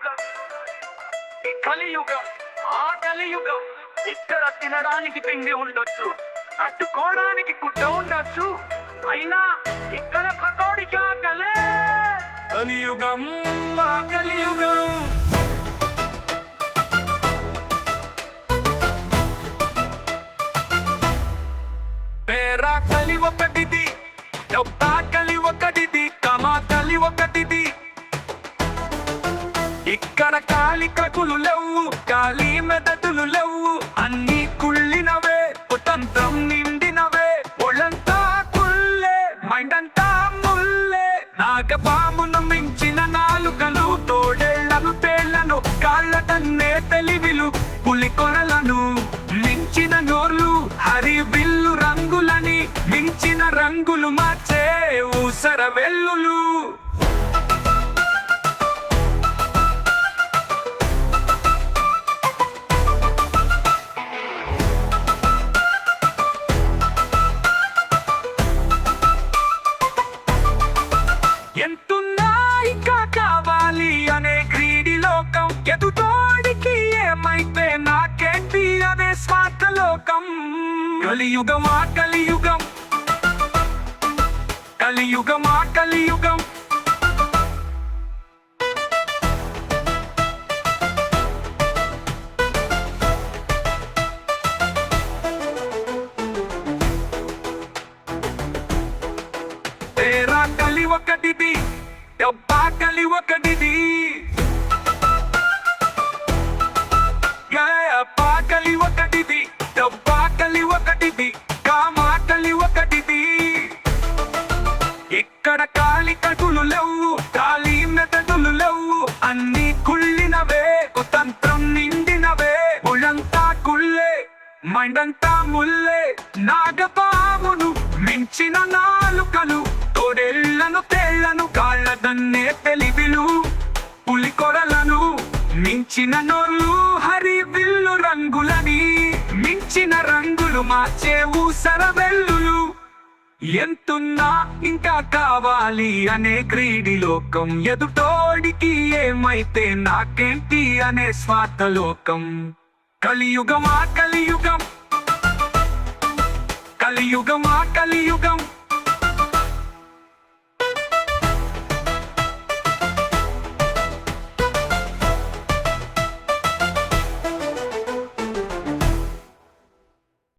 కలియుగం, ఈ కలియుగం, ఆ కలియుగం. ఇక్కడ తినడానికి తిండి ఉండొచ్చు, కట్టుకోవడానికి గుడ్డ ఉండొచ్చు, అయినా ఇక్కడ పకోడికి ఆకలే. కలియుగం, ఆ కలియుగం. పేరా కలి ఒకటిది, డబ్బా కలి ఒకటిది, కమా కలి ఒకటిది. ఇక్కడ కాలి కకులు లేవు, కాలి మెదడులు లేవు, అన్ని కుళ్ళినవే, కుతంత్రం నిండినవే. ఒళ్ళంతా కుళ్ళే, మైండ్ అంతా ముల్లే. నాగపామును మించిన నాలుకలు, తోడేళ్లను తేళ్లను, కాళ్ళటన్నే తెలివిలు, పులి కొరలను మించిన నోర్లు, హరి విల్లు రంగులని మించిన రంగులు మార్చే ఊసర వెల్లులు. ఎంతున్నా ఇంకా కావాలి అనే గ్రీడి లోకం, ఎదుటోడికి ఏమైతే నాకేంటి అనే స్వార్థ లోకం. కలియుగం, ఆ కలియుగం, కలియుగం, ఆ కలియుగం. తేరా కలి ఒకటిది, డబ్బా కలి ఒకటిది, కలి ఒకటిది, డబ్బా కలి ఒకటిది, కామా కలి ఒకటిది. ఇక్కడ కాలి కటులు లేవు, కాలి మెదడులు లేవు, అన్ని కుళ్ళినవే, కుతంత్రం నిండినవే. ఒళ్ళంతా కుళ్ళే, మైండ్ అంతా ముల్లే. నాగపామును మించిన నాలుకలు, తోడేళ్లను తేళ్లను, కాళ్ళదన్నే తెలివిలు, పులి కొరలను మించిన నోళ్ళు, హరి విల్లు రంగులని మించిన రంగులు మార్చే ఊసర వెల్లులు. ఎంతున్నా ఇంకా కావాలి అనే గ్రీడి లోకం, ఎదుటోడికి ఏమైతే నాకేంటి అనే స్వార్థ లోకం. కలియుగం, ఆ కలియుగం, కలియుగం, ఆ కలియుగం.